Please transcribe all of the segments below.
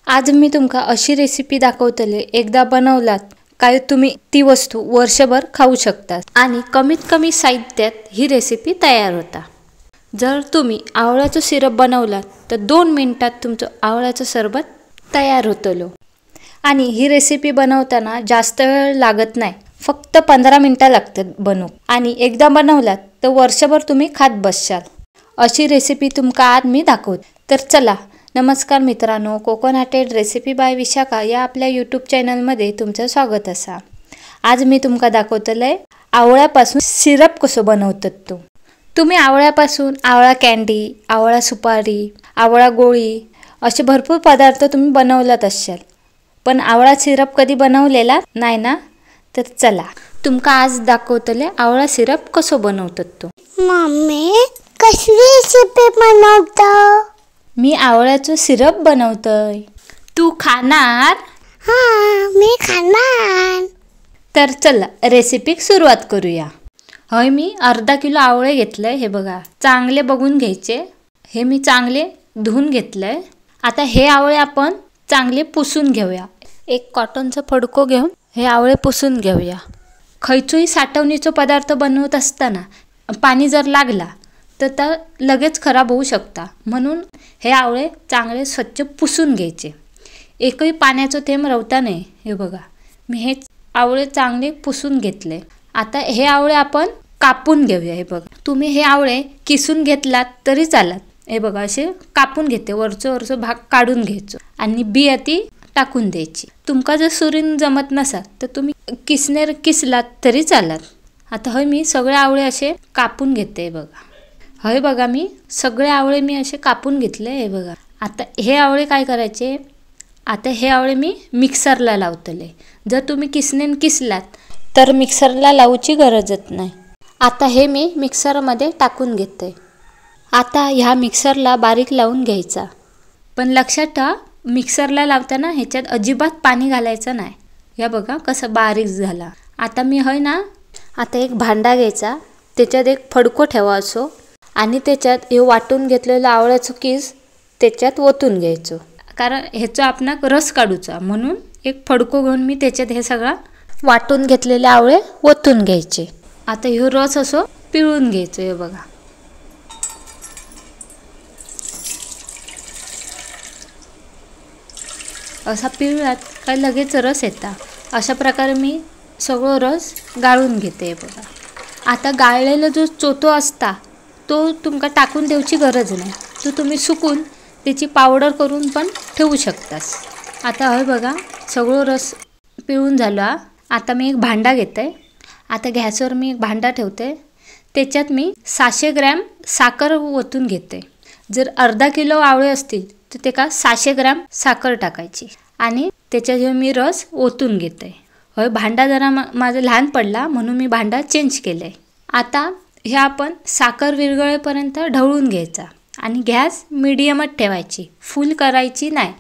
आज मी तुमका अशी रेसिपी दाखवतले, एकदा बनवलात काय तुम्ही ती वस्तू वर्षभर खाऊ शकता आणि कमीत कमी साहित्यात ही रेसिपी तयार होता। जर तुम्ही आवळ्याचं सिरप बनवलात तर 2 मिनिटात तुमचं आवळ्याचं सरबत तयार होतलो। आणि ही रेसिपी बनवताना जास्त वेळ लागत नाही, फक्त 15 मिनिटं लागतात बनवू। आणि एकदा बनवलात तर वर्षभर तुम्ही खात बसशाल। अशी रेसिपी तुमका आज मी दाखवते। तर चला, नमस्कार मित्रांनो, कोकोनटेड रेसिपी बाय विशाखा या आपल्या यूट्यूब चॅनलमध्ये तुमचं स्वागत असा। आज मी तुमका दाखवतले आवळ्यापासून सिरप कसं बनवतात तो। तुम्ही आवळ्यापासून आवळा कँडी, आवळा सुपारी, आवळा गोळी असे भरपूर पदार्थ तुम्ही बनवलात असाल, पण आवळा सिरप कधी बनवलेला नाही ना? तर चला, तुमका आज दाखवतले आवळा सिरप कसं बनवतात तो। मम्मी, कसली रेसिपी बनवता? मी आवळ्याचं सिरप बनवतोय। तू खाणार? हां, मी खाणार। तर चला रेसिपी सुरुवात करूया। होय, मी अर्धा किलो आवळे घेतले। हे बघा, चांगले बघून घ्यायचे। हे मी चांगले धुवून घेतले। आता हे आवळे आपण चांगले पुसून घेऊया। एक कॉटनचं फडको घेऊन हे आवळे पुसून घेऊया। खैचोही साठवणीचा पदार्थ बनवत असताना पाणी जर लागला तर लगेच खराब होऊ शकता, म्हणून हे आवळे चांगले स्वच्छ पुसून घ्यायचे। एकही पाण्याचं थेंब राहता नाही। हे बघा, मी हे आवळे चांगले पुसून घेतले। आता हे आवळे आपण कापून घेऊया। हे बघा, तुम्ही हे आवळे किसून घेतलात तरी चालत। हे बघा, असे कापून घेते, वरचं भाग काढून घ्यायचो आणि बिया ती टाकून द्यायची। तुमका जर सुरीन जमत नसा तर तुम्ही किसनेर किसलात तरी चालत। आता होय, मी सगळे आवळे असे कापून घेते। बघा, होय बघा, मी सगळे आवळे मी असे कापून घेतले। हे बघा, आता हे आवळे काय करायचे, आता हे आवळे मी मिक्सरला लावतले। जर तुम्ही किसनेन किसलात तर मिक्सरला लावूची गरजच नाही। आता हे मी मिक्सरमध्ये टाकून घेते। आता ह्या मिक्सरला बारीक लावून घ्यायचा, पण लक्षात ठेवा मिक्सरला लावताना ह्याच्यात अजिबात पाणी घालायचं नाही। या बघा कसं बारीक झाला। आता मी होय ना, आता एक भांडा घ्यायचा, त्याच्यात एक फडको ठेवायचो आणि त्याच्यात हे वाटून घेतलेलं आवळ्याचं किस त्याच्यात ओतून घ्यायचो, कारण ह्याचा आपण रस काढूचा, म्हणून एक फडको घेऊन मी त्याच्यात हे सगळं वाटून घेतलेले आवळे ओतून घ्यायचे। आता हे रस असं पिळून घ्यायचं। हे बघा, असा पिळलात काय लगेच रस येता। अशा प्रकारे मी सगळं रस गाळून घेते। बघा, आता गाळलेला जो चोतो असता तो तुमका टाकून द्यायची गरज नाही, तो तुम्ही सुकून त्याची पावडर करून पण ठेवू शकतास। आता हे बघा, सगळं रस पिळून झाला। आता मी एक भांडा घेते। आता गॅसवर मी एक भांडा ठेवते, त्याच्यात मी 600 ग्रॅम साखर ओतून घेते। जर अर्धा किलो आवळे असतील तर त्याका 600 ग्रॅम साखर टाकायची आणि त्याच्यात मी रस ओतून घेते। होय, भांडा जरा माझा लहान पडला म्हणून मी भांडा चेंज केले। आता हे आपण साखर विरघळेपर्यंत ढवळून घ्यायचा आणि गॅस मीडियमच ठेवायची, फुल करायची नाही।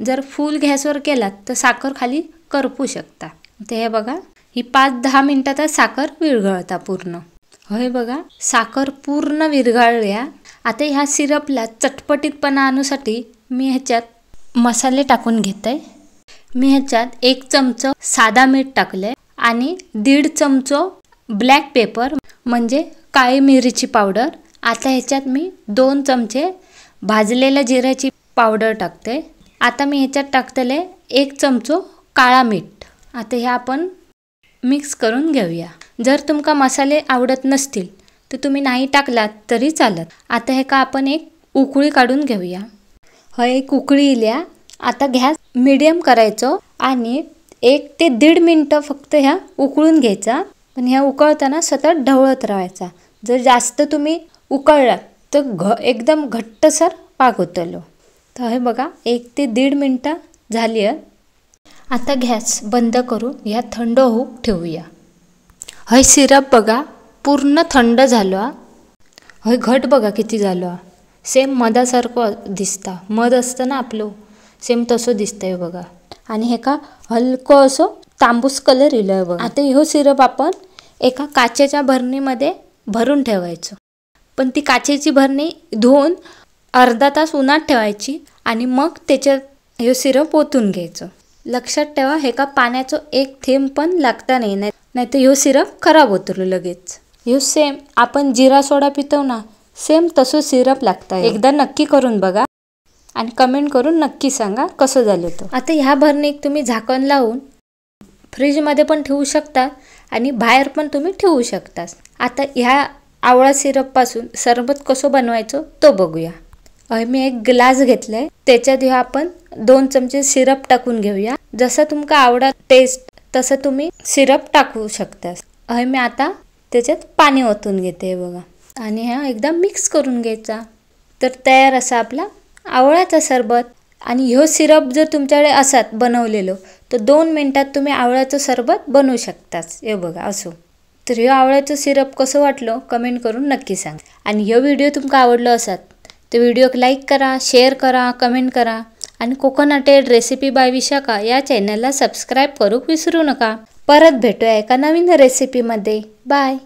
जर फुल गॅसवर केलात तर साखर खाली करपू शकता। तर हे बघा, ही 5-10 मिनिटात साखर विरघळता पूर्ण। होय बघा, साखर पूर्ण विरघळल्या। आता ह्या सिरपला चटपटीतपणा आणण्यासाठी मी ह्याच्यात मसाले टाकून घेते। मी ह्याच्यात 1 चमचा साधा मीठ टाकले आणि 1.5 चमचा ब्लॅक पेपर म्हणजे काळी मिरीची पावडर। आता ह्याच्यात मी 2 चमचे भाजलेल्या जिऱ्याची पावडर टाकते। आता मी ह्याच्यात टाकतले 1 चमचा काळा मीठ। आता हे आपण मिक्स करून घेऊया। जर तुमका मसाले आवडत नसतील तर तुम्ही नाही टाकलात तरी चालत। आता हे का आपण एक उकळी काढून घेऊया। होय, एक उकळी इल्या। आता गॅस मीडियम करायचो आणि 1 ते 1.5 मिनिटं फक्त ह्या उकळून घ्यायचा, पण ह्या उकळताना सतत ढवळत राहायचा। जर जास्त तुम्ही उकळलात तर एकदम घट्टसर पाक होतलो। तर हे बघा, 1 ते 1.5 मिनिटं झाली आहे। आता गॅस बंद करून ह्या थंड होऊ ठेवूया। होय, सिरप बघा पूर्ण थंड झालो। होय, घट बघा किती झालो, सेम मधासारखं दिसता। मध असतं ना आपलं, सेम तसं दिसतंय बघा। आणि हे का हलकं असं तांबूस कलर इलं बघा। आता ह्यो सिरप आपण एका काचेच्या भरणीमध्ये भरून ठेवायचं, पण ती काचेची भरणी धुवून अर्धा तास उन्हात ठेवायची आणि मग त्याच्यात हे सिरप ओतून घ्यायचं. लक्षात ठेवा हे का पाण्याचं एक थेंब पण लागता नाही तर ह्यो सिरप खराब होतो लगेच. ह्यो सेम आपण जिरा सोडा पितो ना, सेम तसं सिरप लागतं. एकदा नक्की करून बघा आणि कमेंट करून नक्की सांगा कसं झालं तो. आता ह्या भरणीक तुम्ही झाकण लावून फ्रीजमध्ये पण ठेवू शकता आणि बाहेर पण तुम्ही ठेवू शकता. आता ह्या आवळा सिरपपासून सरबत कसं बनवायचं तो बघूया. मी एक ग्लास घेतलाय, त्याच्यात ह्या आपण 2 चमचे सिरप टाकून घेऊया. जसं तुमका आवडत टेस्ट तसं तुम्ही सिरप टाकू शकता. मी आता त्याच्यात पाणी ओतून घेते बघा आणि हा एकदम मिक्स करून घ्यायचा. तर तयार असा आपला आवळाचा सरबत. आणि ह्यो सिरप जर तुमच्याकडे असत बनवलेलो तर 2 मिनिटात तुम्ही आवळ्याचं सरबत बनवू शकताच. हे बघा असो. तर ह्यो आवळ्याचं सिरप कसं वाटलं कमेंट करून नक्की सांगा. आणि ह्यो व्हिडिओ तुमका आवडलो असत तर व्हिडिओक लाईक करा, शेअर करा, कमेंट करा आणि कोकोनटेड रेसिपी बाय विशाखा या चॅनलला सबस्क्राईब करूक विसरू नका. परत भेटूया एका नवीन रेसिपीमध्ये. बाय.